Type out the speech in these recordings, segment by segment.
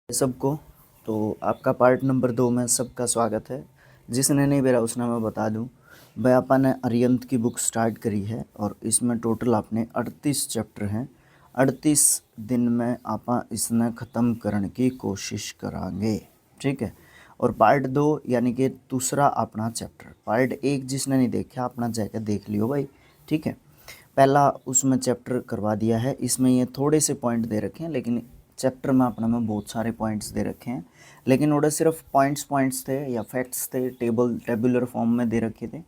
सबको। तो आपका पार्ट नंबर 2 में सबका स्वागत है। जिसने नहीं मेरा उसने मैं बता दूं, भाई आपा ने अरिहंत की बुक स्टार्ट करी है और इसमें टोटल आपने 38 चैप्टर हैं। 38 दिन में आपा इसने ख़त्म करने की कोशिश करांगे, ठीक है। और पार्ट 2 यानी कि दूसरा अपना चैप्टर, पार्ट 1 जिसने नहीं देखा अपना जाकर देख लियो भाई, ठीक है। पहला उसमें चैप्टर करवा दिया है, इसमें ये थोड़े से पॉइंट दे रखे हैं, लेकिन चैप्टर में अपने में बहुत सारे पॉइंट्स दे रखे हैं, लेकिन वो सिर्फ पॉइंट्स थे या फैक्ट्स थे, टेबुलर फॉर्म में दे रखे थे,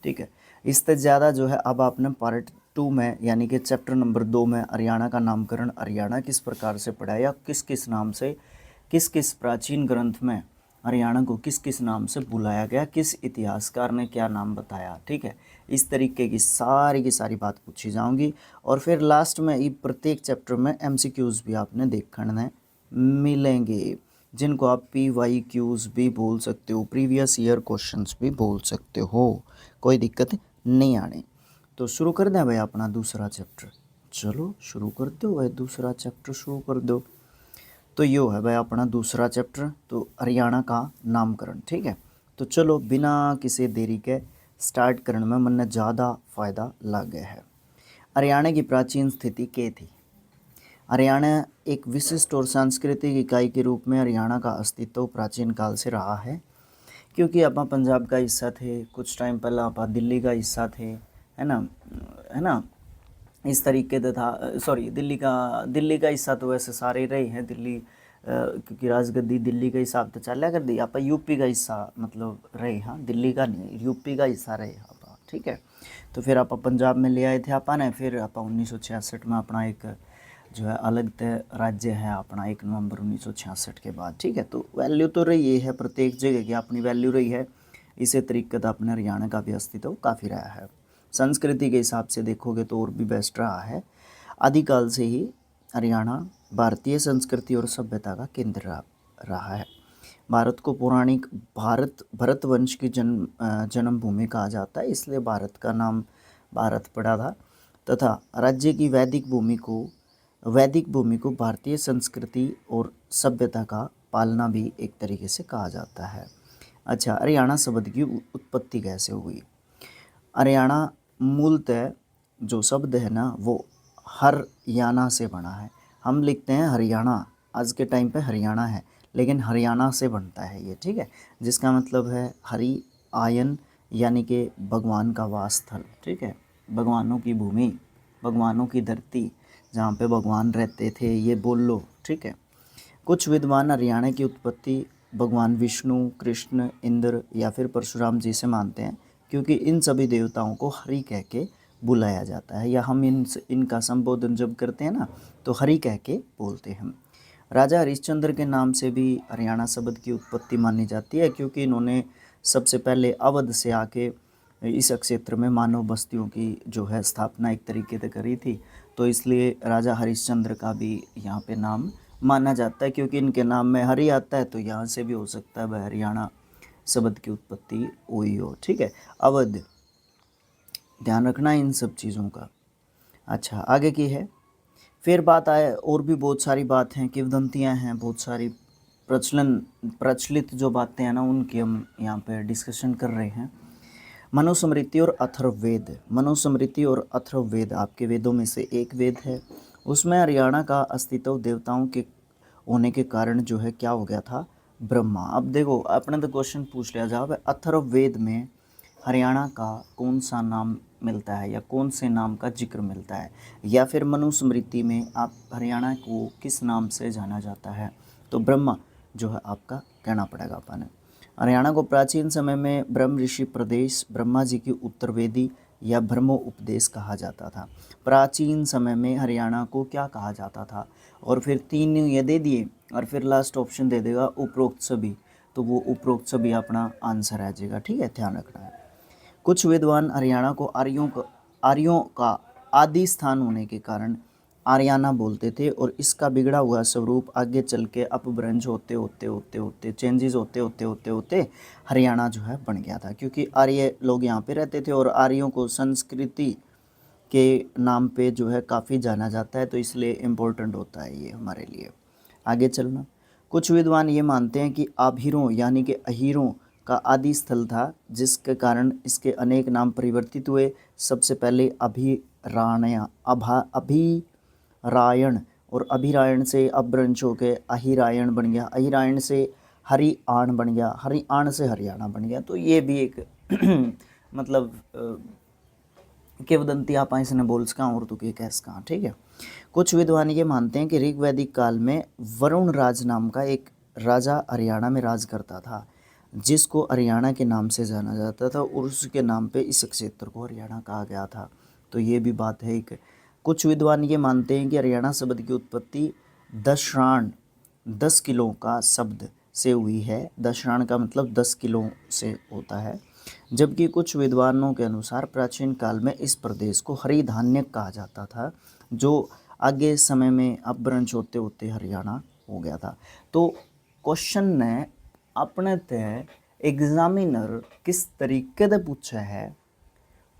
ठीक है। इससे ज़्यादा जो है अब आपने पार्ट 2 में यानी कि चैप्टर नंबर 2 में हरियाणा का नामकरण, हरियाणा किस प्रकार से पड़ा या किस किस नाम से, किस किस प्राचीन ग्रंथ में हरियाणा को किस किस नाम से बुलाया गया, किस इतिहासकार ने क्या नाम बताया, ठीक है। इस तरीके की सारी बात पूछी जाऊंगी। और फिर लास्ट में ये प्रत्येक चैप्टर में एमसीक्यूज़ भी आपने देखने मिलेंगे, जिनको आप PYQs भी बोल सकते हो, प्रीवियस ईयर क्वेश्चंस भी बोल सकते हो, कोई दिक्कत नहीं आने। तो शुरू कर दें भाई अपना दूसरा चैप्टर। चलो शुरू कर दो भाई, दूसरा चैप्टर शुरू कर दो। तो यो है भाई अपना दूसरा चैप्टर, तो हरियाणा का नामकरण, ठीक है। तो चलो बिना किसी देरी के स्टार्ट करने में मन ज़्यादा फ़ायदा लग गया है। हरियाणा की प्राचीन स्थिति क्या थी? हरियाणा एक विशिष्ट और सांस्कृतिक इकाई के रूप में हरियाणा का अस्तित्व प्राचीन काल से रहा है, क्योंकि आप पंजाब का हिस्सा थे, कुछ टाइम पहले आप दिल्ली का हिस्सा थे, है ना। इस तरीके से था, सॉरी दिल्ली का हिस्सा तो वैसे सारे रहे हैं दिल्ली, क्योंकि राजगद्दी दिल्ली का हिसाब तो चला कर दी। आप यूपी का हिस्सा मतलब रहे, हाँ दिल्ली का नहीं, यूपी का हिस्सा रहे आप, ठीक है। तो फिर आप पंजाब में ले आए थे आपा ने, फिर आप 1966 में अपना एक जो है अलग तय राज्य है अपना, 1 नवंबर 1966 के बाद, ठीक है। तो वैल्यू तो रही है प्रत्येक जगह की अपनी वैल्यू रही है, इसी तरीके का अपने हरियाणा का भी अस्तित्व काफ़ी रहा है। संस्कृति के हिसाब से देखोगे तो और भी बेस्ट रहा है। आदिकाल से ही हरियाणा भारतीय संस्कृति और सभ्यता का केंद्र रहा है। भारत को पौराणिक भरत वंश की जन्मभूमि कहा जाता है, इसलिए भारत का नाम भारत पड़ा था। तथा राज्य की वैदिक भूमि को भारतीय संस्कृति और सभ्यता का पालना भी एक तरीके से कहा जाता है। अच्छा, हरियाणा शब्द की उत्पत्ति कैसे हुई? हरियाणा मूलतः जो शब्द है ना वो हरयाना से बना है। हम लिखते हैं हरियाणा, आज के टाइम पे हरियाणा है, लेकिन हरियाणा से बनता है ये, ठीक है। जिसका मतलब है हरि आयन यानी कि भगवान का वास स्थल, ठीक है। भगवानों की भूमि, भगवानों की धरती, जहाँ पे भगवान रहते थे, ये बोल लो, ठीक है। कुछ विद्वान हरियाणा की उत्पत्ति भगवान विष्णु, कृष्ण, इंद्र या फिर परशुराम जी से मानते हैं, क्योंकि इन सभी देवताओं को हरि कह के बुलाया जाता है, या हम इनका संबोधन जब करते हैं ना तो हरि कह के बोलते हैं। राजा हरिश्चंद्र के नाम से भी हरियाणा शब्द की उत्पत्ति मानी जाती है, क्योंकि इन्होंने सबसे पहले अवध से आके इस क्षेत्र में मानव बस्तियों की जो है स्थापना एक तरीके से करी थी। तो इसलिए राजा हरिश्चंद्र का भी यहाँ पे नाम माना जाता है, क्योंकि इनके नाम में हरि आता है, तो यहाँ से भी हो सकता है वह हरियाणा शब्द की उत्पत्ति हुई हो, ठीक है। अवध, ध्यान रखना इन सब चीज़ों का। अच्छा, आगे की है। फिर बात आए, और भी बहुत सारी बात हैं, किंवदंतियाँ हैं, बहुत सारी प्रचलित जो बातें हैं ना उनकी हम यहाँ पे डिस्कशन कर रहे हैं। मनुस्मृति और अथर्ववेद, मनुस्मृति और अथर्ववेद आपके वेदों में से एक वेद है। उसमें हरियाणा का अस्तित्व देवताओं के होने के कारण जो है क्या हो गया था, ब्रह्मा। अब देखो अपने तो क्वेश्चन पूछ लिया जाए, अथर्ववेद में हरियाणा का कौन सा नाम मिलता है या कौन से नाम का जिक्र मिलता है, या फिर मनुस्मृति में आप हरियाणा को किस नाम से जाना जाता है? तो ब्रह्मा जो है आपका कहना पड़ेगा अपन। हरियाणा को प्राचीन समय में ब्रह्म ऋषि प्रदेश, ब्रह्मा जी की उत्तरवेदी या ब्रह्मो उपदेश कहा जाता था। प्राचीन समय में हरियाणा को क्या कहा जाता था? और फिर 3 ये दे दिए और फिर लास्ट ऑप्शन दे देगा उपरोक्त सभी, तो वो उपरोक्त सभी अपना आंसर आ जाएगा, ठीक है, ध्यान रखना है। कुछ विद्वान हरियाणा को आर्यों का आदि स्थान होने के कारण आर्याना बोलते थे, और इसका बिगड़ा हुआ स्वरूप आगे चल के अपभ्रंश होते चेंजेस होते हरियाणा जो है बन गया था, क्योंकि आर्य लोग यहाँ पे रहते थे और आर्यों को संस्कृति के नाम पे जो है काफ़ी जाना जाता है, तो इसलिए इम्पोर्टेंट होता है ये हमारे लिए। आगे चलना, कुछ विद्वान ये मानते हैं कि आभीरों यानी कि अहीरों का आदि स्थल था, जिसके कारण इसके अनेक नाम परिवर्तित हुए। सबसे पहले अभिरायण और अभिरायण से अपभ्रंश होकर अहिरायण बन गया, अहिरायण से हरिआण बन गया, हरिआण से हरियाणा बन गया। तो ये भी एक मतलब किंवदंती आप इसने बोल सका और तो के कह सका। ठीक है। कुछ विद्वान ये मानते हैं कि ऋग्वैदिक काल में वरुण राज नाम का एक राजा हरियाणा में राज करता था, जिसको हरियाणा के नाम से जाना जाता था और उसके नाम पे इस क्षेत्र को हरियाणा कहा गया था। तो ये भी बात है एक। कुछ विद्वान ये मानते हैं कि हरियाणा शब्द की उत्पत्ति दशराण 10 किलो का शब्द से हुई है। दशराण का मतलब 10 किलो से होता है। जबकि कुछ विद्वानों के अनुसार प्राचीन काल में इस प्रदेश को हरिधान्य कहा जाता था, जो आगे समय में अपभ्रंश होते होते हरियाणा हो गया था। तो क्वेश्चन ने अपने ते एग्जामिनर किस तरीके से पूछा है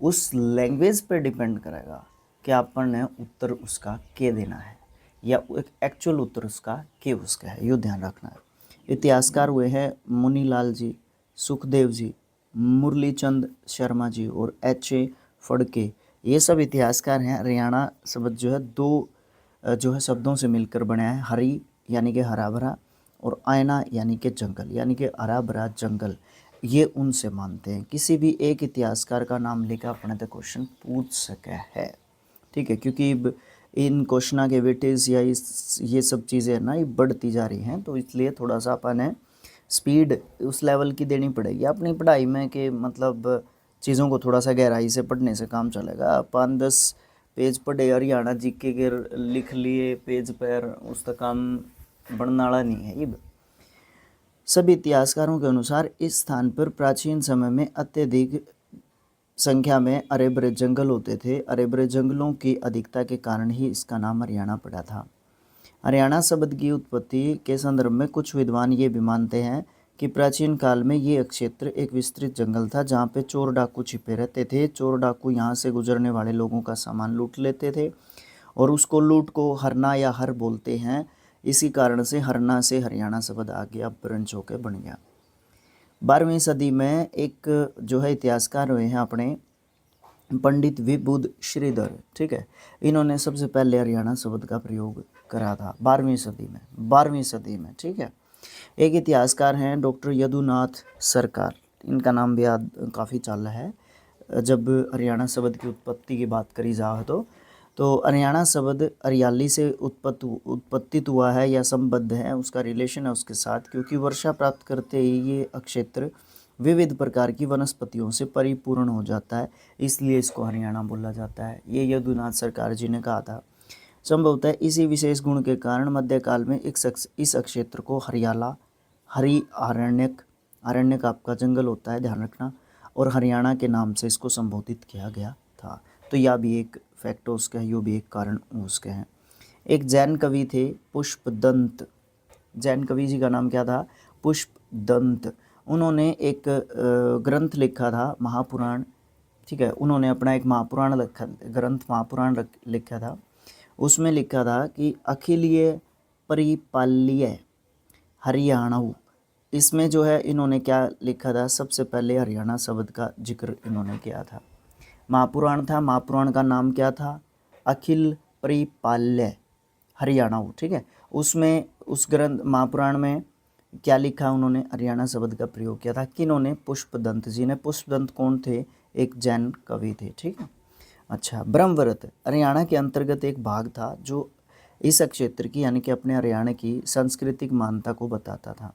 उस लैंग्वेज पर डिपेंड करेगा कि आपने उत्तर उसका के देना है या एक्चुअल उत्तर उसका के उसका है। यो ध्यान रखना है। इतिहासकार हुए हैं मुनीलाल जी, सुखदेव जी, मुरलीचंद शर्मा जी और H.A. फड़के। ये सब इतिहासकार हैं। हरियाणा शब्द जो है दो जो है शब्दों से मिलकर बना है। हरी यानी कि हरा भरा और आयना यानी कि जंगल, यानी कि हरा भरा जंगल। ये उनसे मानते हैं। किसी भी एक इतिहासकार का नाम लेकर अपने तक क्वेश्चन पूछ सके है। ठीक है, क्योंकि इन क्वेश्चन के वेटेज या ये सब चीज़ें ना ये बढ़ती जा रही हैं, तो इसलिए थोड़ा सा अपन स्पीड उस लेवल की देनी पड़ेगी अपनी पढ़ाई में कि मतलब चीज़ों को थोड़ा सा गहराई से पढ़ने से काम चलेगा। 5-10 पेज पढ़े हरियाणा जीके के लिख लिए पेज पर, उसका काम बनने वाला नहीं है। ये सभी इतिहासकारों के अनुसार इस स्थान पर प्राचीन समय में अत्यधिक संख्या में हरे भरे जंगल होते थे। हरे भरे जंगलों की अधिकता के कारण ही इसका नाम हरियाणा पड़ा था। हरियाणा शब्द की उत्पत्ति के संदर्भ में कुछ विद्वान ये भी मानते हैं कि प्राचीन काल में ये क्षेत्र एक विस्तृत जंगल था, जहाँ पे चोर डाकू छिपे रहते थे। चोर डाकू यहाँ से गुजरने वाले लोगों का सामान लूट लेते थे और उसको लूट को हरना या हर बोलते हैं। इसी कारण से हरना से हरियाणा शब्द आगे अपभ्रंश होकर बन गया। 12वीं सदी में एक जो है इतिहासकार हुए हैं अपने पंडित विबुध श्रीधर। ठीक है, इन्होंने सबसे पहले हरियाणा शब्द का प्रयोग करा था 12वीं सदी में। ठीक है। एक इतिहासकार हैं डॉक्टर यदुनाथ सरकार, इनका नाम भी याद काफ़ी चल रहा है। जब हरियाणा शब्द की उत्पत्ति की बात करी जाए तो हरियाणा शब्द हरियाली से उत्पत्तित हुआ है या संबद्ध है, उसका रिलेशन है उसके साथ, क्योंकि वर्षा प्राप्त करते ही ये क्षेत्र विविध प्रकार की वनस्पतियों से परिपूर्ण हो जाता है, इसलिए इसको हरियाणा बोला जाता है। ये यदुनाथ सरकार जी ने कहा था। संभवतः इसी विशेष गुण के कारण मध्यकाल में इस क्षेत्र को अरण्यक आपका जंगल होता है, ध्यान रखना, और हरियाणा के नाम से इसको संबोधित किया गया था। तो यह भी एक फैक्ट उसका है, यो भी एक कारण उसके हैं। एक जैन कवि थे पुष्पदंत, जैन कवि जी का नाम क्या था? पुष्पदंत। उन्होंने एक ग्रंथ लिखा था महापुराण। ठीक है, उन्होंने अपना एक महापुराण लिखा था। उसमें लिखा था कि अखिलीय परिपाल्य हरियाणा। इसमें जो है इन्होंने क्या लिखा था? सबसे पहले हरियाणा शब्द का जिक्र इन्होंने किया था। महापुराण था, महापुराण का नाम क्या था? अखिल परिपाल्य हरियाणा। ठीक है, उसमें उस ग्रंथ महापुराण में क्या लिखा? उन्होंने हरियाणा शब्द का प्रयोग किया था। किन्होंने? पुष्पदंत जी ने। पुष्पदंत कौन थे? एक जैन कवि थे। ठीक है। अच्छा, ब्रह्मव्रत हरियाणा के अंतर्गत एक भाग था जो इस क्षेत्र की यानी कि अपने हरियाणा की सांस्कृतिक मान्यता को बताता था।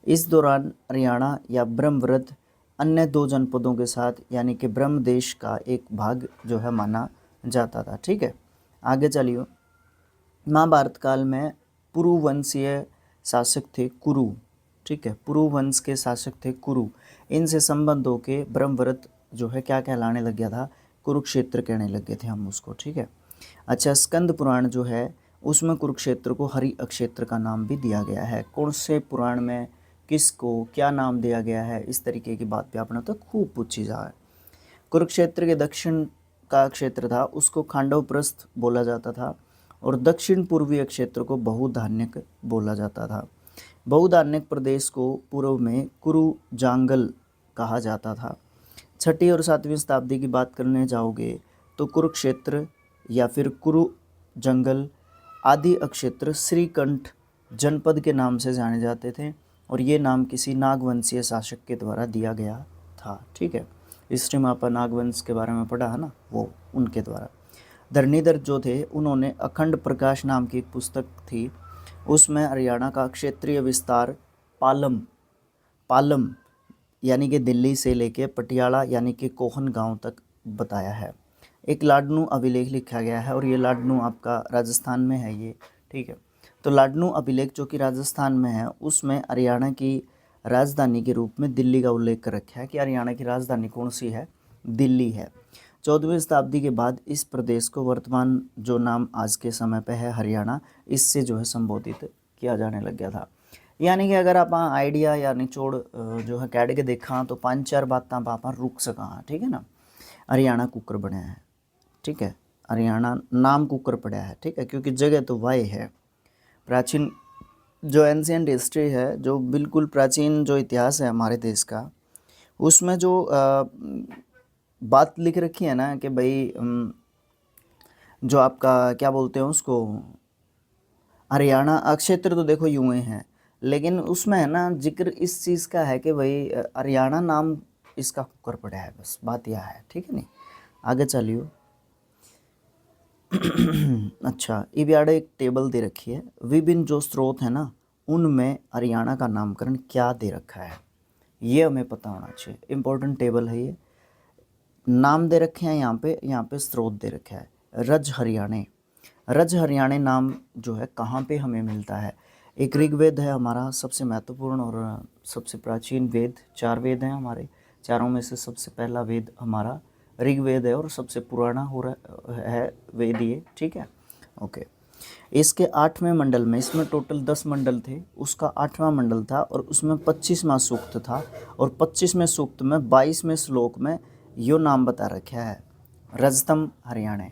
इस दौरान हरियाणा या ब्रह्मव्रत अन्य 2 जनपदों के साथ यानी कि ब्रह्म देश का एक भाग जो है माना जाता था। ठीक है, आगे चलिए। महाभारत काल में पुरुवंशीय शासक थे कुरु। ठीक है, पुरुवंश के शासक थे कुरु। इनसे संबंध होके ब्रह्मव्रत जो है क्या कहलाने लग गया था? कुरुक्षेत्र कहने लग गए थे हम उसको। ठीक है। अच्छा, स्कंद पुराण जो है उसमें कुरुक्षेत्र को हरि अक्षेत्र का नाम भी दिया गया है। कौन से पुराण में किसको क्या नाम दिया गया है, इस तरीके की बात भी आपने तो खूब पूछी जाए। कुरुक्षेत्र के दक्षिण का क्षेत्र था उसको खांडवप्रस्थ बोला जाता था और दक्षिण पूर्वीय क्षेत्र को बहुधान्यक बोला जाता था। बहुधान्यक प्रदेश को पूर्व में कुरु जांगल कहा जाता था। 6वीं और 7वीं शताब्दी की बात करने जाओगे तो कुरुक्षेत्र या फिर कुरु जंगल आदि अक्षेत्र श्रीकंठ जनपद के नाम से जाने जाते थे और ये नाम किसी नागवंशीय शासक के द्वारा दिया गया था। ठीक है, हिस्ट्री में अपन नागवंश के बारे में पढ़ा है ना, वो उनके द्वारा। धरणीधर जो थे उन्होंने अखंड प्रकाश नाम की एक पुस्तक थी, उसमें हरियाणा का क्षेत्रीय विस्तार पालम यानी कि दिल्ली से लेके पटियाला यानी कि कोहन गांव तक बताया है। एक लाडनू अभिलेख लिखा गया है और ये लाडनू आपका राजस्थान में है ये। ठीक है, तो लाडनू अभिलेख जो कि राजस्थान में है उसमें हरियाणा की राजधानी के रूप में दिल्ली का उल्लेख कर रखा है कि हरियाणा की राजधानी कौन सी है, दिल्ली है। 14वीं शताब्दी के बाद इस प्रदेश को वर्तमान जो नाम आज के समय पे है हरियाणा, इससे जो है संबोधित किया जाने लग गया था। यानी कि अगर आप आइडिया या निचोड़ जो है कैड के देखा तो 5-4 बातें आप रुक सका। ठीक है ना, हरियाणा कुकर बनया है। ठीक है, हरियाणा नाम कुकर पड़ा है। ठीक है, क्योंकि जगह तो वाई है। प्राचीन जो एंशियंट हिस्ट्री है, जो बिल्कुल प्राचीन जो इतिहास है हमारे देश का, उसमें जो बात लिख रखी है ना कि भाई जो आपका क्या बोलते हैं उसको, हरियाणा क्षेत्र तो देखो यूं ही है, लेकिन उसमें है ना जिक्र इस चीज़ का है कि भाई हरियाणा नाम इसका कुकर पड़ा है, बस बात यह है। ठीक है, नहीं आगे चलियो। अच्छा, इबियाडे एक टेबल दे रखी है, विभिन्न जो स्रोत है ना उनमें हरियाणा का नामकरण क्या दे रखा है, ये हमें पता होना चाहिए। इम्पोर्टेंट टेबल है ये। नाम दे रखे हैं यहाँ पे स्रोत दे रखा है। रज हरियाणे नाम जो है कहाँ पे हमें मिलता है। एक ऋग्वेद है हमारा सबसे महत्वपूर्ण और सबसे प्राचीन वेद। 4 वेद हैं हमारे, चारों में से सबसे पहला वेद हमारा ऋग्वेद है और सबसे पुराना हो रहा है वेद ये। ठीक है, ओके। इसके 8वें मंडल में, इसमें टोटल 10 मंडल थे, उसका 8वां मंडल था और उसमें 25वां सूक्त था और 25वें सूक्त में 22वें श्लोक में यो नाम बता रखा है, रजतम हरियाणे।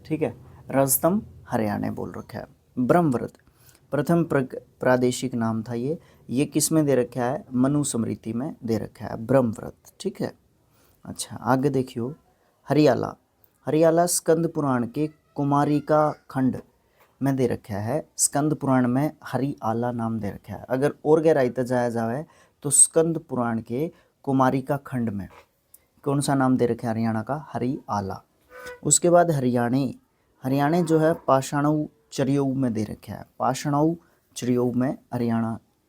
ठीक है, रजतम हरियाणे बोल रखा है। ब्रह्मव्रत प्रथम प्रादेशिक नाम था ये किस में दे रखा है, मनुस्मृति में दे रखा है ब्रह्मव्रत। ठीक है, अच्छा आगे देखियो। हरियाला स्कंद पुराण के कुमारिका खंड में दे रखा है। स्कंद पुराण में हरियाला नाम दे रखा है। अगर और गहराई तक जाया जाए तो स्कंद पुराण के कुमारिका खंड में कौन सा नाम दे रखा है हरियाणा का, हरियाला। उसके बाद हरियाणे जो है पाषाणऊ चरियऊ में दे रखा है। पाषाणऊ चरियऊ में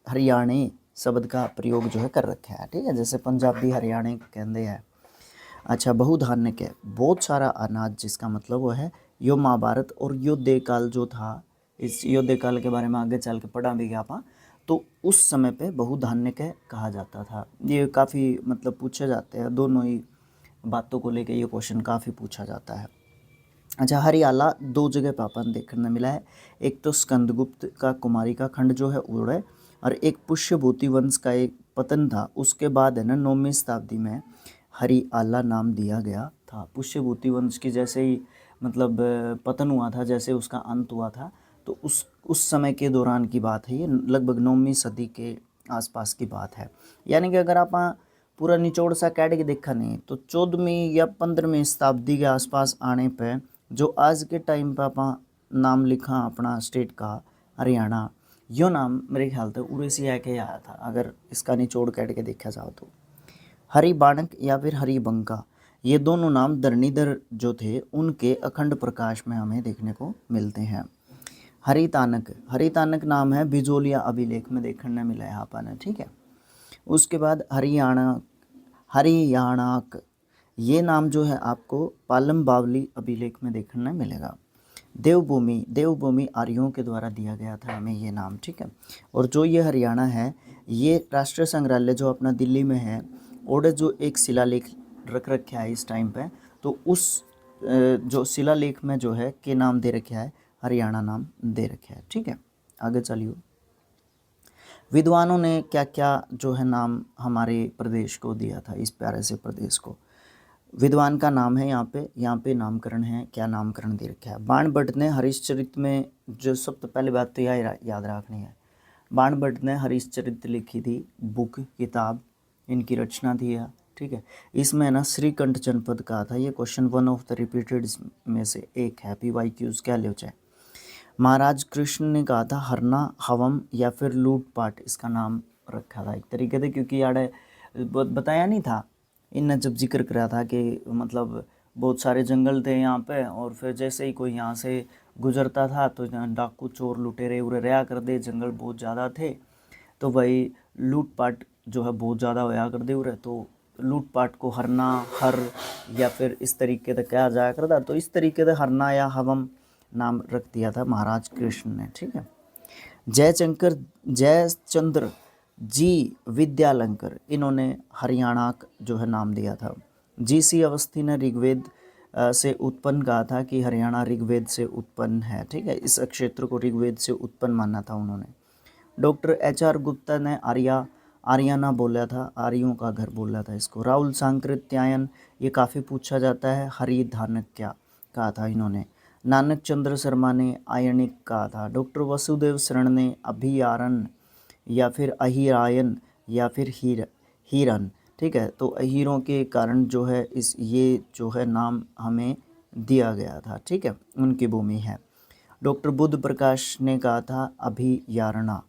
हरियाणे शब्द का प्रयोग जो है कर रखा है। ठीक है, जैसे पंजाबी हरियाणे कहते हैं। अच्छा, बहुधान्य के बहुत सारा अनाज, जिसका मतलब वो है यो महाभारत और युद्ध काल जो था, इस युद्ध काल के बारे में आगे चल के पढ़ा भी गया आपा, तो उस समय पे बहुधान्य के कहा जाता था। ये काफ़ी मतलब पूछे जाते हैं, दोनों ही बातों को लेके ये क्वेश्चन काफ़ी पूछा जाता है। अच्छा, हरियाला 2 जगह पे अपन देखने मिला है। एक तो स्कंदगुप्त का कुमारिका खंड जो है उड़े, और एक पुष्यभूति वंश का एक पतन था, उसके बाद है ना 9वीं शताब्दी में हरियाला नाम दिया गया था। पुष्यभूति वंश की जैसे ही मतलब पतन हुआ था, जैसे उसका अंत हुआ था, तो उस समय के दौरान की बात है ये, लगभग 9वीं सदी के आसपास की बात है। यानी कि अगर आप पूरा निचोड़ सा कैट के देखा नहीं तो 14वीं या 15वीं शताब्दी के आसपास आने पे जो आज के टाइम पे आप नाम लिखा अपना स्टेट का हरियाणा, यो नाम मेरे ख्याल से उड़े से आके आया था, अगर इसका निचोड़ कैट के देखा जाओ तो। हरिबाणक या फिर हरिबंका, ये दोनों नाम धरणीधर जो थे उनके अखंड प्रकाश में हमें देखने को मिलते हैं। हरितानक नाम है बिजोलिया अभिलेख में देखने मिला है अपन। ठीक है, उसके बाद हरियाणाक, ये नाम जो है आपको पालम बावली अभिलेख में देखने मिलेगा। देवभूमि आर्यों के द्वारा दिया गया था हमें ये नाम। ठीक है, और जो ये हरियाणा है, ये राष्ट्रीय संग्रहालय जो अपना दिल्ली में है, और जो एक शिलालेख रख रखा है इस टाइम पे, तो उस जो शिलालेख में जो है के नाम दे रखा है, हरियाणा नाम दे रखा है। ठीक है, आगे चलिए। विद्वानों ने क्या क्या जो है नाम हमारे प्रदेश को दिया था, इस प्यारे से प्रदेश को। विद्वान का नाम है यहाँ पे नामकरण है, क्या नामकरण दे रखा है। बाणभट्ट ने हरिश्चरित में, जो सबसे पहली बात तो यह याद रखनी है, बाण भट्ट ने हरिश्चरित्र लिखी थी, बुक किताब, इनकी रचना थी यह, ठीक है। इसमें ना श्रीकंठ जनपद कहा था, ये question one of the repeated में से एक है, PYQs क्या ले चाहे। महाराज कृष्ण ने कहा था हरना हवम या फिर लूटपाट, इसका नाम रखा था एक तरीके से, क्योंकि यार बताया नहीं था इनने जब जिक्र करा था कि मतलब बहुत सारे जंगल थे यहाँ पे, और फिर जैसे ही कोई यहाँ से गुजरता था तो डाकू चोर लुटेरे उरे रहा कर दे, जंगल बहुत ज़्यादा थे तो भाई लूटपाट जो है बहुत ज़्यादा होया कर दे उरे, तो लूटपाट को हरना हर या फिर इस तरीके से कहा जाया करता, तो इस तरीके से हरना या हवम नाम रख दिया था महाराज कृष्ण ने, ठीक है। जयचंद्र जी विद्यालंकर, इन्होंने हरियाणा जो है नाम दिया था। GC अवस्थी ने ऋग्वेद से उत्पन्न कहा था कि हरियाणा ऋग्वेद से उत्पन्न है, ठीक है। इस क्षेत्र को ऋग्वेद से उत्पन्न माना था उन्होंने। डॉक्टर HR गुप्ता ने आर्याना बोला था, आर्यों का घर बोला था इसको। राहुल सांकृत्यायन, ये काफ़ी पूछा जाता है, हरिधानक्या कहा था इन्होंने। नानक चंद्र शर्मा ने आयनिक कहा था। डॉक्टर वसुदेव शरण ने अभियारण या फिर अहिरायन या फिर हीरन, ठीक है। तो हीरों के कारण जो है ये जो है नाम हमें दिया गया था, ठीक है, उनकी भूमि है। डॉक्टर बुद्ध प्रकाश ने कहा था अभियारणा।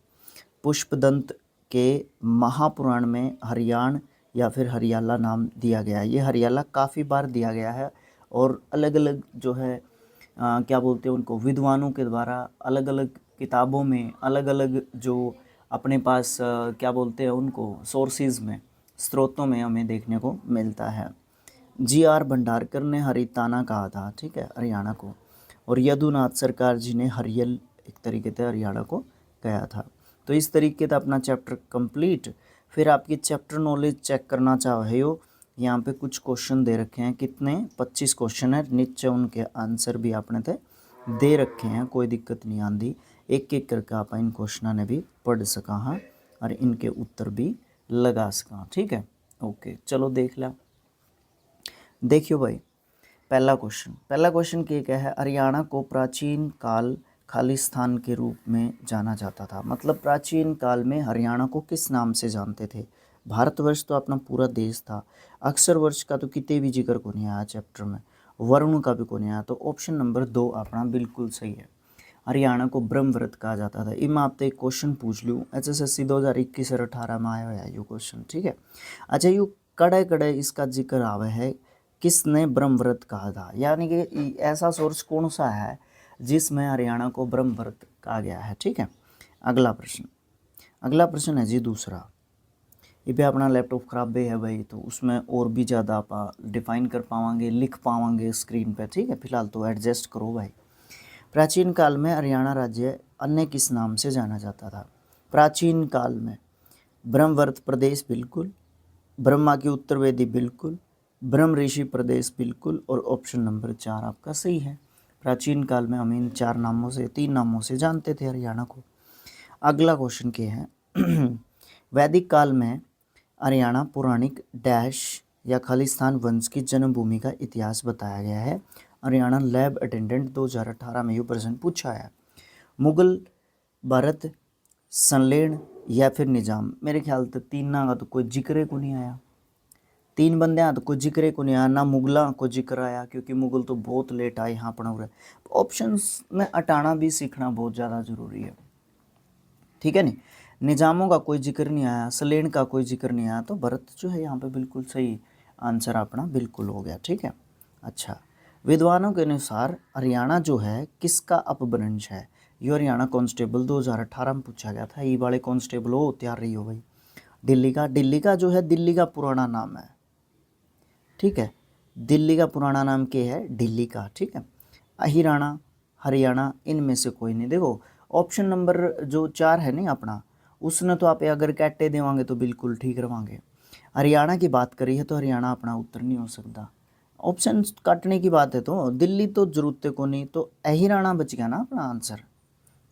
पुष्पदंत के महापुराण में हरियाण या फिर हरियाला नाम दिया गया है। ये हरियाला काफ़ी बार दिया गया है और अलग अलग जो है क्या बोलते हैं उनको, विद्वानों के द्वारा अलग अलग किताबों में, अलग अलग जो अपने पास क्या बोलते हैं उनको, सोर्सेज में, स्रोतों में हमें देखने को मिलता है। GR भंडारकर ने हरिताना कहा था, ठीक है, हरियाणा को। और यदुनाथ सरकार जी ने हरियल एक तरीके से हरियाणा को कहा था। तो इस तरीके से अपना चैप्टर कंप्लीट। फिर आपकी चैप्टर नॉलेज चेक करना चाहे हो, यहाँ पे कुछ क्वेश्चन दे रखे हैं, कितने 25 क्वेश्चन है, नीचे उनके आंसर भी आपने थे दे रखे हैं, कोई दिक्कत नहीं आती। एक एक करके आप इन क्वेश्चन ने भी पढ़ सका हाँ, और इनके उत्तर भी लगा सका, ठीक है। ओके चलो देख ला। देखियो भाई पहला क्वेश्चन क्या है, हरियाणा को प्राचीन काल खालिस्तान के रूप में जाना जाता था। मतलब प्राचीन काल में हरियाणा को किस नाम से जानते थे। भारतवर्ष तो अपना पूरा देश था। अक्षर वर्ष का तो कितने भी जिक्र को नहीं आया चैप्टर में, वरुण का भी को नहीं आया, तो ऑप्शन नंबर 2 अपना बिल्कुल सही है। हरियाणा को ब्रह्मव्रत कहा जाता था। इनमें आपसे एक क्वेश्चन पूछ लूँ, HSSC 2021 और 18 में आया है ये क्वेश्चन, ठीक है। अच्छा यू कड़े कड़े इसका जिक्र आवे है, किसने ब्रह्मव्रत कहा था, यानी कि ऐसा सोर्स कौन सा है जिसमें हरियाणा को ब्रह्मव्रत कहा गया है, ठीक है। अगला प्रश्न है जी दूसरा। ये भी अपना लैपटॉप खराब भी है भाई, तो उसमें और भी ज़्यादा आप डिफाइन कर पावांगे, लिख पावांगे स्क्रीन पे, ठीक है। फिलहाल तो एडजस्ट करो भाई। प्राचीन काल में हरियाणा राज्य अन्य किस नाम से जाना जाता था। प्राचीन काल में ब्रह्मवर्त प्रदेश बिल्कुल, ब्रह्मा की उत्तर वेदी बिल्कुल, ब्रह्म ऋषि प्रदेश बिल्कुल, और ऑप्शन नंबर 4 आपका सही है। प्राचीन काल में हम इन 3 नामों से जानते थे हरियाणा को। अगला क्वेश्चन क्या है वैदिक काल में हरियाणा पौराणिक डैश या खालिस्तान वंश की जन्मभूमि का इतिहास बताया गया है। हरियाणा लैब अटेंडेंट 2018 में ये प्रश्न पूछा है। मुगल, भारत, संलेण या फिर निजाम। मेरे ख्याल से 3 ना का तो कोई जिक्र को नहीं आया, 3 बंदे तो कोई जिक्र को नहीं आया, ना मुगलों को जिक्र आया क्योंकि मुगल तो बहुत लेट आए यहाँ पर रहे। ऑप्शंस में हटाना भी सीखना बहुत ज़्यादा ज़रूरी है, ठीक है नहीं। निजामों का कोई जिक्र नहीं आया, सलेण का कोई जिक्र नहीं आया, तो भरत जो है यहाँ पे बिल्कुल सही आंसर अपना बिल्कुल हो गया, ठीक है। अच्छा विद्वानों के अनुसार हरियाणा जो है किसका अपभ्रंश है। ये हरियाणा कांस्टेबल 2018 में पूछा गया था। ये वाले कांस्टेबल हो तैयार रही हो भाई। दिल्ली का जो है दिल्ली का पुराना नाम है, ठीक है। दिल्ली का पुराना नाम क्या है, दिल्ली का, ठीक है। अहिराणा, हरियाणा, इनमें से कोई नहीं। देखो ऑप्शन नंबर जो 4 है नहीं अपना, उसने तो आप अगर कैटे देवांगे तो बिल्कुल ठीक रवांगे। हरियाणा की बात करी है तो हरियाणा अपना उत्तर नहीं हो सकता। ऑप्शन काटने की बात है तो दिल्ली तो जरूरत को नहीं, तो अहिराणा बच गया ना अपना आंसर।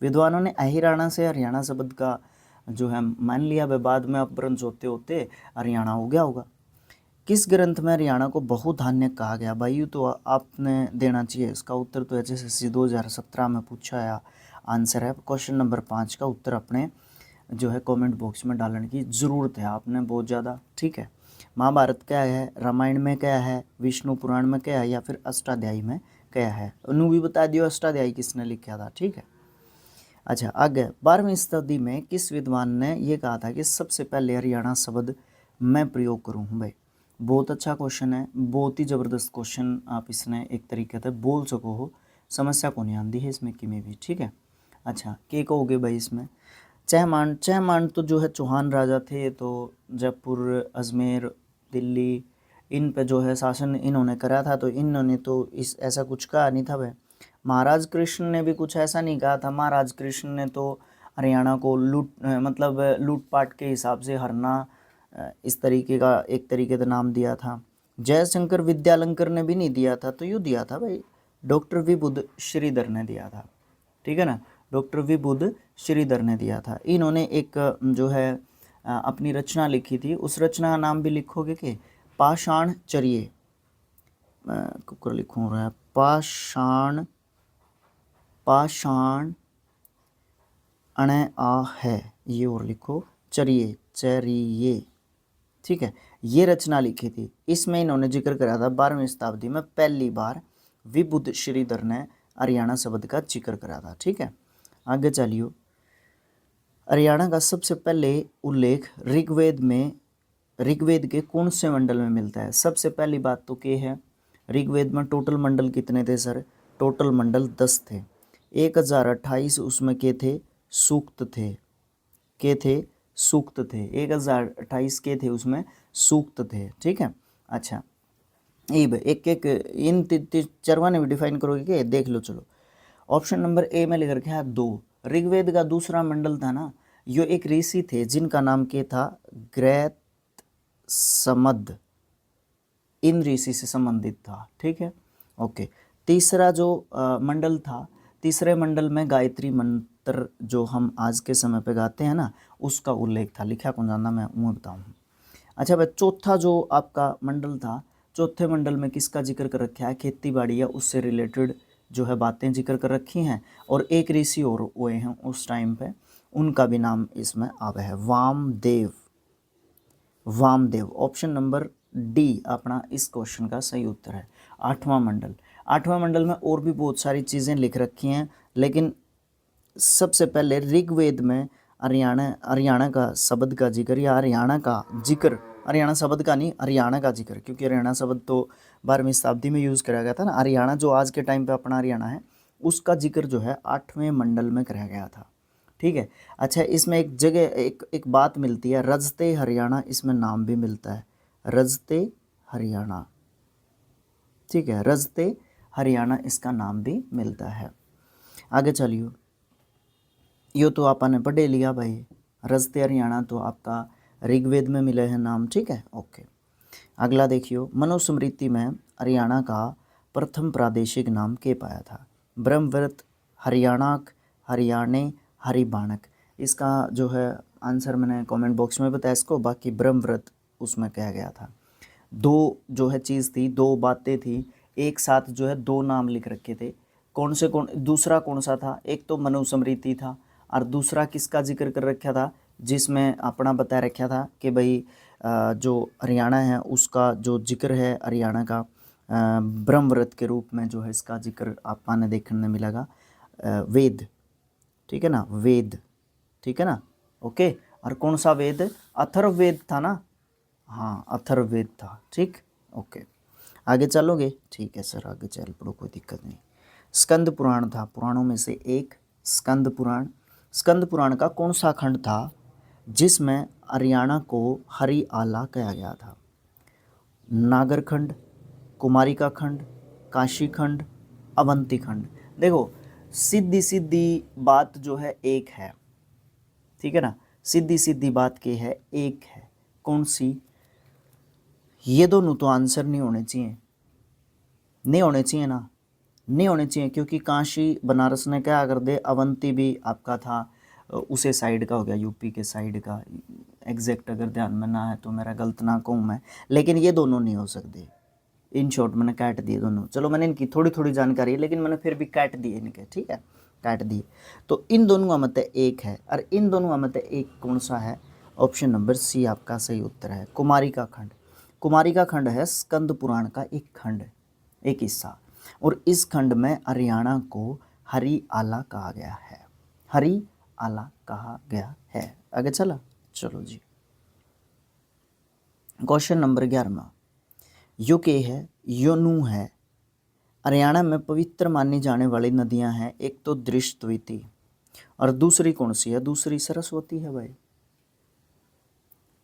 विद्वानों ने अहिराणा से हरियाणा शब्द का जो है मान लिया, वे बाद में अपभ्रंश होते होते हरियाणा हो गया होगा। किस ग्रंथ में हरियाणा को बहुधान्य कहा गया। भाई तो आपने देना चाहिए इसका उत्तर, तो HSSC 2017 में पूछा है आंसर है। क्वेश्चन नंबर 5 का उत्तर अपने जो है कमेंट बॉक्स में डालने की ज़रूरत है आपने बहुत ज़्यादा, ठीक है। महाभारत क्या है, रामायण में क्या है, विष्णु पुराण में क्या है, या फिर अष्टाध्यायी में क्या है। उन्होंने भी बता दियो अष्टाध्यायी किसने लिखा था, ठीक है। अच्छा आगे, 12वीं शताब्दी में किस विद्वान ने ये कहा था कि सबसे पहले हरियाणा शब्द मैं प्रयोग करूँ भाई। बहुत अच्छा क्वेश्चन है, बहुत ही ज़बरदस्त क्वेश्चन आप इसने एक तरीके से बोल सको हो, समस्या को नहीं आती है इसमें कि में भी, ठीक है। अच्छा के कहोगे भाई इसमें, चहमान तो जो है चौहान राजा थे, तो जयपुर, अजमेर, दिल्ली, इन पे जो है शासन इन्होंने करा था, तो इन्होंने तो इस ऐसा कुछ कहा नहीं था भाई। महाराज कृष्ण ने भी कुछ ऐसा नहीं कहा था, महाराज कृष्ण ने तो हरियाणा को मतलब लूटपाट के हिसाब से हरना, इस तरीके का एक तरीके का नाम दिया था। जयशंकर विद्यालंकर ने भी नहीं दिया था, तो यूँ दिया था भाई डॉक्टर विबुध श्रीधर ने दिया था, ठीक है ना, डॉक्टर विबुध श्रीधर ने दिया था। इन्होंने एक जो है अपनी रचना लिखी थी, उस रचना का नाम भी लिखोगे कि पाषाण चर्ये, कुकर लिखूँ रहा है, पाषाण अणे आ है, ये और लिखो चरिये, ठीक है। ये रचना लिखी थी, इसमें इन्होंने जिक्र करा था 12वीं शताब्दी में पहली बार विबुध श्रीधर ने हरियाणा शब्द का जिक्र करा था, ठीक है। आगे चलियो, हरियाणा का सबसे पहले उल्लेख ऋग्वेद के कौन से मंडल में मिलता है। सबसे पहली बात तो क्या है, ऋग्वेद में टोटल मंडल कितने थे सर, टोटल मंडल 10 थे। 1028 उसमें के थे, सूक्त थे, के थे, सूक्त थे, 1028 के थे उसमें सूक्त थे, ठीक है। अच्छा एक एक इन चरवाने भी डिफाइन करोगे क्या, देख लो चलो। ऑप्शन नंबर ए में लेकर के है 2, ऋग्वेद का दूसरा मंडल था ना, यो एक ऋषि थे जिनका नाम क्या था, ग्रैत समद, इन ऋषि से संबंधित था, ठीक है, ओके। तीसरा जो मंडल था, तीसरे मंडल में गायत्री मंत्र जो हम आज के समय पे गाते हैं ना, उसका उल्लेख था, लिखा कौन जानना मैं मुँह बताऊँ। अच्छा भाई चौथा जो आपका मंडल था, चौथे मंडल में किसका जिक्र कर रखा है, खेती बाड़ी या उससे रिलेटेड जो है बातें जिक्र कर रखी हैं, और एक ऋषि और हुए हैं उस टाइम पे, उनका भी नाम इसमें आवे है, वामदेव। ऑप्शन नंबर डी अपना इस क्वेश्चन का सही उत्तर है। आठवां मंडल में और भी बहुत सारी चीज़ें लिख रखी हैं, लेकिन सबसे पहले ऋग्वेद में हरियाणा का शब्द का जिक्र, या हरियाणा का जिक्र, हरियाणा शब्द का नहीं, हरियाणा का जिक्र, क्योंकि हरियाणा शब्द तो 12वीं शताब्दी में यूज़ करा गया था ना, हरियाणा जो आज के टाइम पे अपना हरियाणा है उसका जिक्र जो है 8वें मंडल में करा गया था, ठीक है। अच्छा इसमें एक जगह एक बात मिलती है, रजते हरियाणा, इसमें नाम भी मिलता है, रजते हरियाणा, ठीक है, रजते हरियाणा इसका नाम भी मिलता है। आगे चलिए, यो तो आपने पढ़े लिया भाई, रजते हरियाणा तो आपका ऋग्वेद में मिले हैं नाम, ठीक है, ओके। अगला देखियो, मनुस्मृति में हरियाणा का प्रथम प्रादेशिक नाम के पाया था, ब्रह्मव्रत, हरियाणक, हरियाणे, हरिबाणक। इसका जो है आंसर मैंने कमेंट बॉक्स में बताया इसको, बाकी ब्रह्मव्रत उसमें कहा गया था। दो जो है चीज़ थी, दो बातें थी, एक साथ जो है दो नाम लिख रखे थे, दूसरा कौन सा था, एक तो मनुस्मृति था, और दूसरा किसका जिक्र कर रखा था, जिसमें अपना बता रखा था कि भाई जो हरियाणा है उसका जो जिक्र है हरियाणा का ब्रह्मव्रत के रूप में जो है इसका जिक्र आपने देखने मिलेगा, वेद, ठीक है ना, वेद, ठीक है ना, ओके। और कौन सा वेद, अथर्ववेद था ना, हाँ अथर्ववेद था, ठीक, ओके। आगे चलोगे, ठीक है सर आगे चल पड़ो, कोई दिक्कत नहीं। स्कंद पुराण था पुराणों में से एक, स्कंद पुराण का कौन सा खंड था जिसमें हरियाणा को हरियाला कहा गया था, नागर खंड, कुमारिका खंड, काशी खंड, अवंती खंड। देखो सीधी बात जो है एक है, ठीक है ना, सीधी बात क्या है, एक है, कौन सी, ये दोनों तो आंसर नहीं होने चाहिए, नहीं होने चाहिए ना, नहीं होने चाहिए, क्योंकि काशी बनारस ने क्या कर दे, अवंती भी आपका था उसे साइड का हो गया, यूपी के साइड का, एग्जैक्ट अगर ध्यान में ना है तो मेरा गलत ना कहूँ मैं, लेकिन ये दोनों नहीं हो सकते। इन शॉर्ट मैंने काट दिए दोनों, चलो मैंने इनकी थोड़ी जानकारी है लेकिन मैंने फिर भी काट दिए इनके, ठीक है। काट दिए। तो इन दोनों का मतलब एक है, और इन दोनों का मतलब एक कौन सा है? ऑप्शन नंबर सी आपका सही उत्तर है, कुमारिका खंड। कुमारिका खंड है स्कंद पुराण का एक खंड, एक हिस्सा, और इस खंड में हरियाणा को हरि आला कहा गया है, हरि आला कहा गया है। आगे चला, चलो जी। क्वेश्चन नंबर 11 यो के है, यो नू है। हरियाणा में पवित्र मानी जाने वाली नदियां हैं, एक तो दृष्टवती और दूसरी कौन सी है? दूसरी सरस्वती है भाई,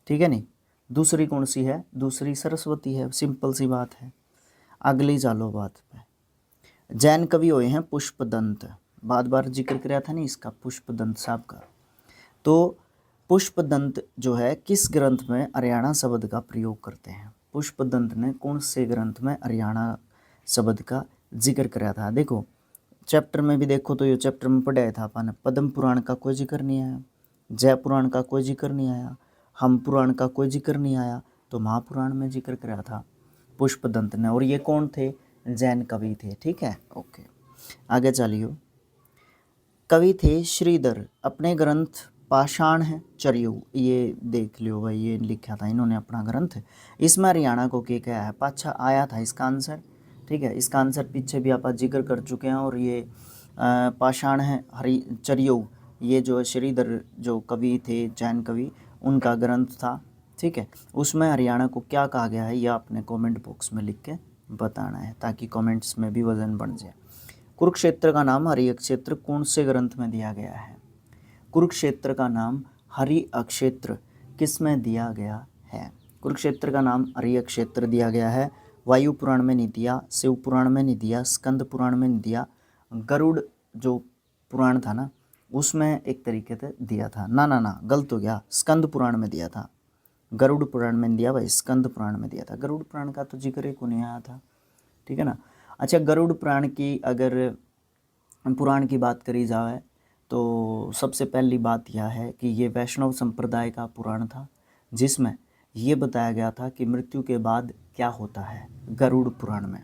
ठीक है नहीं? दूसरी कौन सी है? दूसरी सरस्वती है, सिंपल सी बात है। अगली चालो बात पे। जैन कवि हुए हैं पुष्पदंत, बार बार जिक्र कराया था नहीं इसका, पुष्पदंत साहब का। तो पुष्पदंत जो है किस ग्रंथ में हरियाणा शब्द का प्रयोग करते हैं? पुष्पदंत ने कौन से ग्रंथ में हरियाणा शब्द का जिक्र कराया था? देखो चैप्टर में भी देखो तो ये चैप्टर में पढ़ाया था अपन, पद्म पुराण का कोई जिक्र नहीं आया, जय पुराण का कोई जिक्र नहीं आया, हम पुराण का कोई जिक्र नहीं आया, तो महापुराण में जिक्र कराया था पुष्पदंत ने। और ये कौन थे? जैन कवि थे, ठीक है, ओके। आगे चलियो। कवि थे श्रीधर, अपने ग्रंथ पाषाण है चरियो, ये देख लियो भाई, ये लिखा था इन्होंने अपना ग्रंथ। इसमें हरियाणा को क्या है? पाछा आया था इसका आंसर, ठीक है। इसका आंसर पीछे भी आप जिक्र कर चुके हैं। और ये पाषाण है हरि चरियो, ये जो श्रीधर जो कवि थे जैन कवि, उनका ग्रंथ था, ठीक है। उसमें हरियाणा को क्या कहा गया है, यह आपने कमेंट बॉक्स में लिख के बताना है, ताकि कमेंट्स में भी वजन बढ़ जाए। कुरुक्षेत्र का नाम हरि अक्षेत्र कौन से ग्रंथ में दिया गया है? कुरुक्षेत्र का नाम हरि अक्षेत्र किस में दिया गया है? कुरुक्षेत्र का नाम हरि अक्षेत्र दिया गया है, वायु पुराण में नहीं दिया, शिव पुराण में नहीं दिया, स्कंद पुराण में नहीं दिया, गरुड़ जो पुराण था ना उसमें एक तरीके से दिया था। ना ना ना, गलत हो गया, स्कंद पुराण में दिया था, गरुड़ पुराण में नहीं दिया भाई, स्कंद पुराण में दिया था। गरुड़ पुराण का तो जिक्र ही को नहीं आया था, ठीक है ना। अच्छा, गरुड़ पुराण की अगर पुराण की बात करी जाए तो सबसे पहली बात यह है कि ये वैष्णव संप्रदाय का पुराण था, जिसमें ये बताया गया था कि मृत्यु के बाद क्या होता है, गरुड़ पुराण में,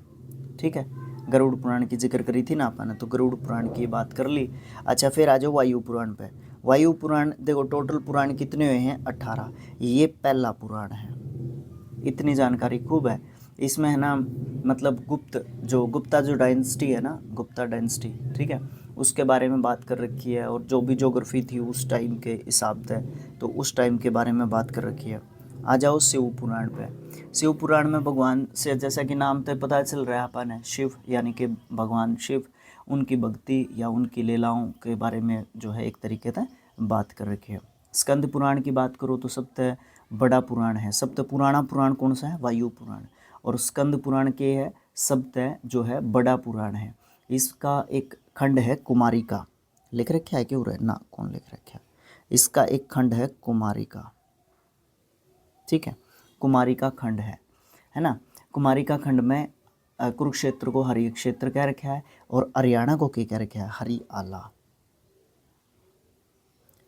ठीक है। गरुड़ पुराण की जिक्र करी थी ना अपन ने, तो गरुड़ पुराण की बात कर ली। अच्छा, फिर आ जाओ वायु पुराण पे। वायु पुराण देखो, टोटल पुराण कितने हुए हैं? 18। ये पहला पुराण है, इतनी जानकारी खूब है इसमें, है ना। मतलब गुप्ता जो डायनेस्टी है ना, गुप्ता डायनेस्टी, ठीक है, उसके बारे में बात कर रखी है। और जो भी ज्योग्राफी थी उस टाइम के हिसाब से, तो उस टाइम के बारे में बात कर रखी है। आ जाओ शिव पुराण पे। शिव पुराण में भगवान से, जैसा कि नाम से पता चल रहा है अपन है, शिव यानी कि भगवान शिव, उनकी भक्ति या उनकी लीलाओं के बारे में जो है एक तरीके से बात कर रखी है। स्कंद पुराण की बात करो तो सबसे बड़ा पुराण है, सबसे पुराना पुराण कौन सा है? वायु पुराण। और स्कंद पुराण के है सबसे जो है बड़ा पुराण है। इसका एक खंड है कुमारिका, लिख रखा है क्यों रे ना, कौन लिख रखा है? इसका एक खंड है कुमारिका, ठीक है, कुमारिका खंड है ना। कुमारिका खंड में कुरुक्षेत्र को हरि क्षेत्र कह रखा है, और हरियाणा को क्या कह रखा है? हरि आला।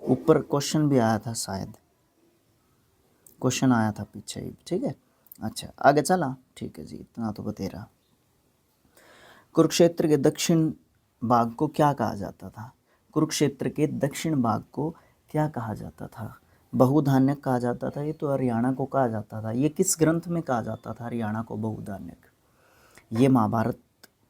ऊपर क्वेश्चन भी आया था, शायद क्वेश्चन आया था पीछे ही, ठीक है। अच्छा, आगे चला, ठीक है जी, इतना तो बता रहा। कुरुक्षेत्र के दक्षिण भाग को क्या कहा जाता था? कुरुक्षेत्र के दक्षिण भाग को क्या कहा जाता था? बहुधान्यक कहा जाता था, ये तो हरियाणा को कहा जाता था। ये किस ग्रंथ में कहा जाता था हरियाणा को बहुधान्यक? ये महाभारत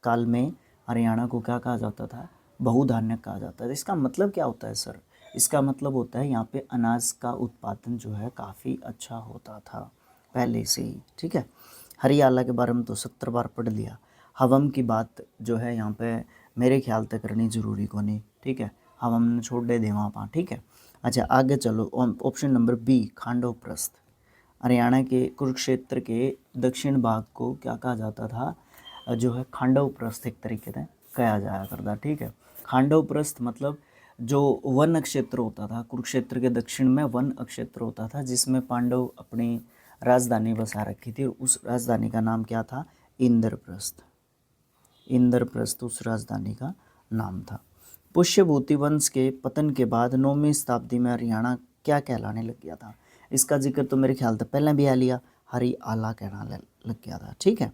काल में हरियाणा को क्या कहा जाता था? बहुधान्यक कहा जाता है। इसका मतलब क्या होता है सर? इसका मतलब होता है यहाँ पे अनाज का उत्पादन जो है काफ़ी अच्छा होता था पहले से ही, ठीक है। हरियाला के बारे में तो 70 बार पढ़ लिया। हवम की बात जो है यहाँ पे मेरे ख्याल तक करनी ज़रूरी को नहीं, ठीक है, हवम छोड़ दे दे वहाँ पर, ठीक है। अच्छा, आगे चलो, option number B Khandavaprastha. Haryana के कुरुक्षेत्र के दक्षिण भाग को क्या कहा जाता था? जो है खांडव प्रस्थ एक तरीके से कहा जाया करता, ठीक है। खांडव प्रस्थ मतलब जो वन क्षेत्र होता था, कुरुक्षेत्र के दक्षिण में वन क्षेत्र होता था, जिसमें पांडव अपनी राजधानी बसा रखी थी। उस राजधानी का नाम क्या था? इंद्रप्रस्थ। इंद्रप्रस्थ उस राजधानी का नाम था। पुष्यभूति वंश के पतन के बाद 9वीं शताब्दी में हरियाणा क्या कहलाने लग गया था? इसका जिक्र तो मेरे ख्याल से पहले भी आ लिया, हरि आला कहना लग गया था, ठीक है।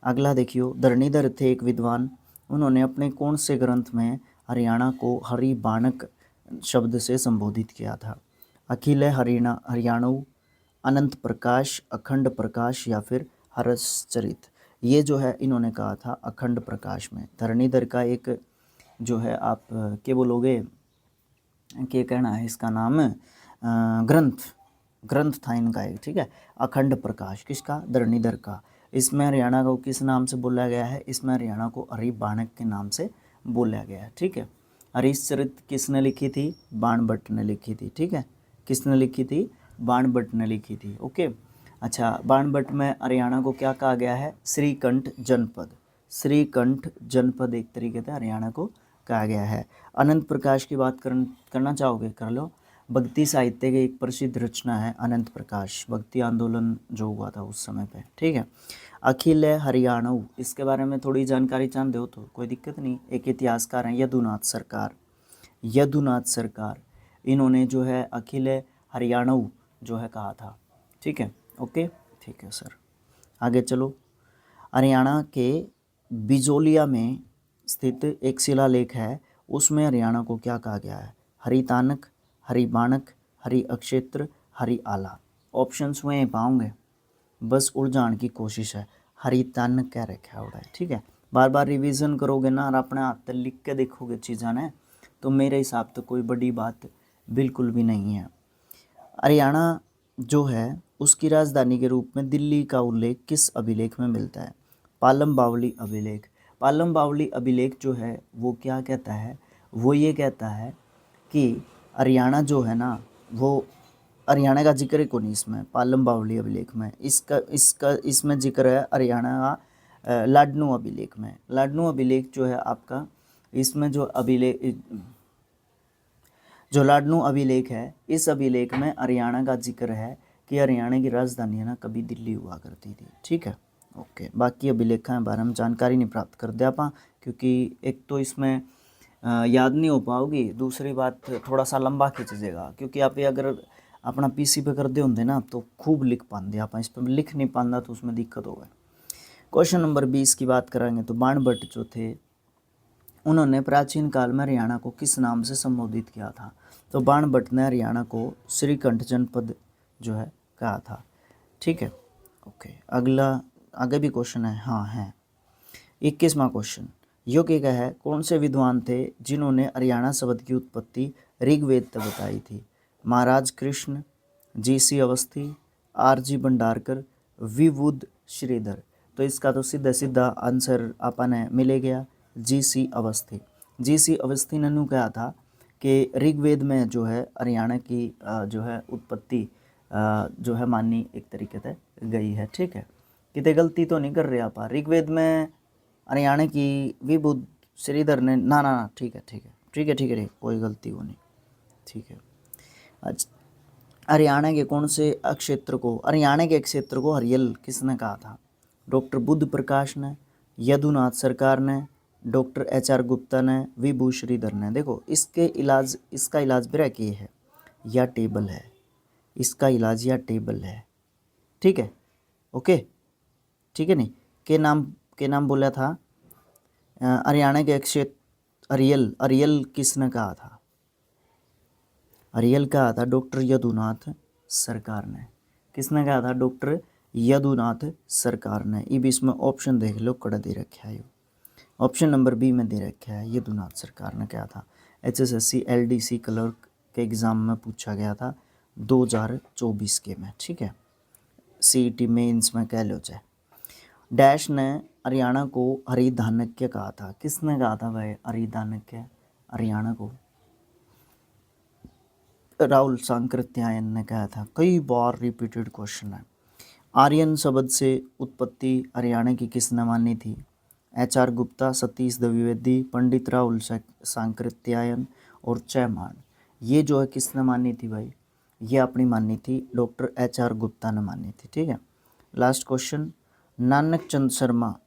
अगला देखियो, धरणीधर थे एक विद्वान, उन्होंने अपने कौन से ग्रंथ में हरियाणा को हरि बाणक शब्द से संबोधित किया था? अखिल हरियाणऊ, अनंत प्रकाश, अखंड प्रकाश या फिर हर्षचरित? ये जो है इन्होंने कहा था अखंड प्रकाश में। धरणीधर का एक जो है आप क्या बोलोगे, क्या कहना है इसका नाम, ग्रंथ था इनका एक, ठीक है। अखंड प्रकाश किसका? धरणीधर का। इसमें हरियाणा को किस नाम से बोला गया है? इसमें हरियाणा को हरि बाणक के नाम से बोला गया है, ठीक है। हरिश्चरित किसने लिखी थी? बाणभट्ट ने लिखी थी, ठीक है। किसने लिखी थी? बाणभट्ट ने लिखी थी, ओके। अच्छा, बाणभट्ट में हरियाणा को क्या कहा गया है? श्रीकंठ जनपद। श्रीकंठ जनपद एक तरीके से हरियाणा को कहा गया है। अनंत प्रकाश की बात करना चाहोगे? कर लो। भक्ति साहित्य की एक प्रसिद्ध रचना है अनंत प्रकाश, भक्ति आंदोलन जो हुआ था उस समय पे, ठीक है। अखिल हरियाणऊ, इसके बारे में थोड़ी जानकारी चाहते हो तो कोई दिक्कत नहीं। एक इतिहासकार हैं यदुनाथ सरकार, यदुनाथ सरकार, इन्होंने जो है अखिल हरियाणऊ जो है कहा था, ठीक है, ओके, ठीक है सर। आगे चलो। हरियाणा के बिजोलिया में स्थित एक शिलालेख है, उसमें हरियाणा को क्या कहा गया है? हरितानक, हरि बाणक, हरि अक्षेत्र, हरि आला। ऑप्शंस में पाओगे, बस उलझाने की कोशिश है। हरितानक क्या रखा हुआ है, ठीक है। बार बार रिवीजन करोगे ना और अपने हाथ पर लिख के देखोगे चीज़ें ने, तो मेरे हिसाब से कोई बड़ी बात बिल्कुल भी नहीं है। हरियाणा जो है उसकी राजधानी के रूप में दिल्ली का उल्लेख किस अभिलेख में मिलता है? पालम बावली अभिलेख। पालम बावली अभिलेख जो है वो क्या कहता है? वो ये कहता है कि हरियाणा जो है ना, वो हरियाणा का जिक्र को नहीं इसमें पालम बावली अभिलेख में, इसमें जिक्र है हरियाणा का लाडनू अभिलेख में। लाडनू अभिलेख जो है आपका, इसमें जो लाडनू अभिलेख है, इस अभिलेख में हरियाणा का जिक्र है कि हरियाणा की राजधानी है ना कभी दिल्ली हुआ करती थी, ठीक है, ओके। बाकी अभिलेखों के बारे में जानकारी नहीं प्राप्त कर दे आप, क्योंकि एक तो इसमें याद नहीं हो पाओगी, दूसरी बात थोड़ा सा लंबा खिंच जाएगा, क्योंकि आप ये अगर अपना पीसी पे कर दे होंगे ना तो खूब लिख पाते, आप इस पर लिख नहीं पाता तो उसमें दिक्कत होगा। क्वेश्चन नंबर 20 की बात करेंगे तो बाणभट्ट जो थे उन्होंने प्राचीन काल में हरियाणा को किस नाम से संबोधित किया था? तो बाणभट्ट ने हरियाणा को श्रीकंठ जनपद जो है कहा था, ठीक है, ओके। अगला आगे भी क्वेश्चन है, हाँ है। 21वां क्वेश्चन यो क्या है, कौन से विद्वान थे जिन्होंने हरियाणा शब्द की उत्पत्ति ऋग्वेद तक बताई थी? महाराज कृष्ण, जी.सी. अवस्थी, आर.जी. भंडारकर, विबुध श्रीधर। तो इसका तो सीधा सीधा आंसर आपने मिले गया, जी.सी. अवस्थी। जी.सी. अवस्थी ने नु कहा था कि ऋग्वेद में जो है हरियाणा की जो है उत्पत्ति जो है मानी एक तरीके से गई है, ठीक है। कितने गलती तो नहीं कर रहे आप? ऋग्वेद में हरियाणा की विबुध श्रीधर ने ना, ठीक है ठीक है ठीक है ठीक है, कोई गलती हो नहीं, ठीक है। अच्छा, हरियाणा के कौन से क्षेत्र को, हरियाणा के क्षेत्र को हरियल किसने कहा था? डॉक्टर बुद्ध प्रकाश ने, यदुनाथ सरकार ने, डॉक्टर एच.आर. गुप्ता ने, विभू श्रीधर ने। देखो इसका इलाज ब्रेक ये है या टेबल है, इसका इलाज या टेबल है, ठीक है, ओके, ठीक है। नहीं के नाम बोला था हरियाणा के क्षेत्र अरियल किसने कहा था? अरियल कहा था डॉक्टर यदुनाथ सरकार ने। किसने कहा था? डॉक्टर यदुनाथ सरकार ने। ये भी इसमें ऑप्शन देख लो, कड़ा दे रखा है, ऑप्शन नंबर बी में दे रखा है, यदुनाथ सरकार ने कहा था। HSSC LDC क्लर्क के एग्ज़ाम में पूछा गया था 2024 के में, ठीक है, CET मेंस में कह लो चाहे। डैश ने हरियाणा को हरिधानक्य कहा था। किसने कहा था भाई हरिधानक्य हरियाणा को? राहुल सांकृत्यायन ने कहा था। कई बार रिपीटेड क्वेश्चन है। आर्यन शब्द से उत्पत्ति हरियाणा की किसने मानी थी? एच.आर. गुप्ता, सतीश द्विवेदी, पंडित राहुल सांकृत्यायन और चैमान। ये जो है किसने मानी थी भाई? ये अपनी मानी थी डॉक्टर एच.आर. गुप्ता ने मानी थी, ठीक है। लास्ट क्वेश्चन, नानक चंद शर्मा,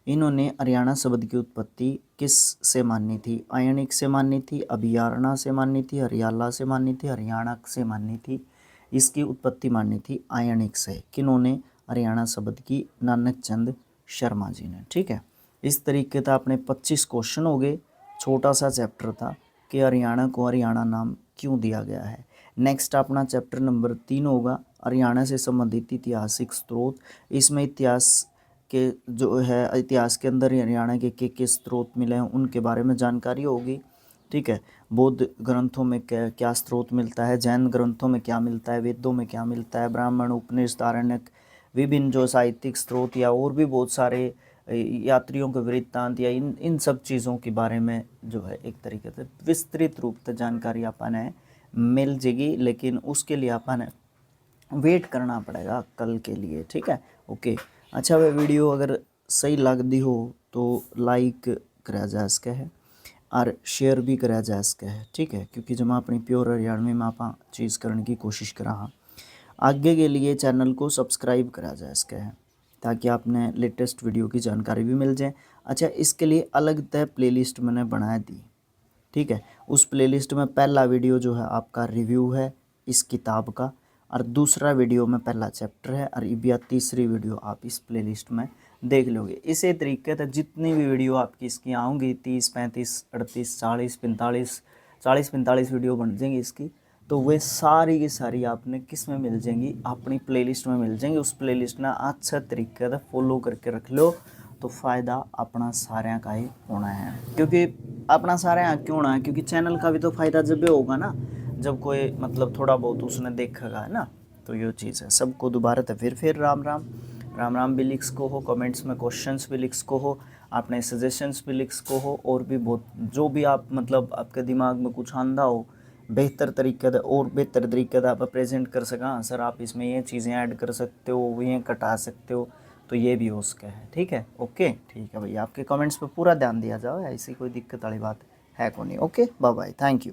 इन्होंने हरियाणा शब्द की उत्पत्ति किस से मानी थी? आयनिक से मानी थी, अभियारणा से मानी थी, हरियाला से मानी थी, हरियाणा से मानी थी? इसकी उत्पत्ति मानी थी आयनिक से। किन्होंने? हरियाणा शब्द की नानक चंद शर्मा जी ने, ठीक है। इस तरीके से अपने 25 क्वेश्चन हो गए छोटा सा चैप्टर था कि हरियाणा को हरियाणा नाम क्यों दिया गया है। नेक्स्ट अपना चैप्टर नंबर 3 होगा हरियाणा से संबंधित ऐतिहासिक स्रोत। इसमें इतिहास के जो है इतिहास के अंदर हरियाणा के स्रोत मिले हैं उनके बारे में जानकारी होगी। ठीक है, बौद्ध ग्रंथों में क्या क्या स्रोत मिलता है, जैन ग्रंथों में क्या मिलता है, वेदों में क्या मिलता है, ब्राह्मण उपनिषद आरण्यक विभिन्न जो साहित्यिक स्रोत या और भी बहुत सारे यात्रियों के वृत्तांत या इन सब चीज़ों के बारे में जो है एक तरीके से विस्तृत रूप से जानकारी अपन है मिल जाएगी। लेकिन उसके लिए अपन वेट करना पड़ेगा कल के लिए। ठीक है, ओके। अच्छा, वह वीडियो अगर सही लगती हो तो लाइक करा जा सके है और शेयर भी करा जा सके है। ठीक है, क्योंकि जब अपनी प्योर हरियाणवी में आप चीज़ करने की कोशिश करा आगे के लिए चैनल को सब्सक्राइब करा जा सके है ताकि आपने लेटेस्ट वीडियो की जानकारी भी मिल जाए। अच्छा, इसके लिए अलग तय प्लेलिस्ट मैंने बना दी। ठीक है, उस प्लेलिस्ट में पहला वीडियो जो है आपका रिव्यू है इस किताब का और दूसरा वीडियो में पहला चैप्टर है और या तीसरी वीडियो आप इस प्लेलिस्ट में देख लोगे। इसी तरीके से जितनी भी वीडियो आपकी इसकी आऊँगी 30, 35, 38, 40, 45 वीडियो बन जाएंगी इसकी, तो वे सारी की सारी आपने किस में मिल जाएंगी, अपनी प्लेलिस्ट में मिल जाएंगी। उस प्लेलिस्ट ना अच्छा तरीके से फॉलो करके रख लो तो फ़ायदा अपना सारे का ही होना है। क्योंकि अपना सारे यहाँ क्यों होना है, क्योंकि चैनल का भी तो फ़ायदा जब भी होगा ना जब कोई मतलब थोड़ा बहुत उसने देखेगा है ना। तो ये चीज़ है। सबको दोबारा तो फिर राम राम। राम राम भी लिख सको हो, कमेंट्स में क्वेश्चंस भी लिख सको हो, आपने सजेशंस भी लिख सको हो, और भी बहुत जो भी आप मतलब आपके दिमाग में कुछ आंदा हो बेहतर तरीके से और बेहतर तरीके से आप प्रेजेंट कर सका। सर आप इसमें ये चीज़ें ऐड कर सकते हो, ये कटा सकते हो, तो ये भी हो सके है। ठीक है, ओके, ठीक है भैया, आपके कमेंट्स पे पूरा ध्यान दिया जाओ, ऐसी कोई दिक्कत वाली बात है को नहीं। Okay, bye bye, thank you.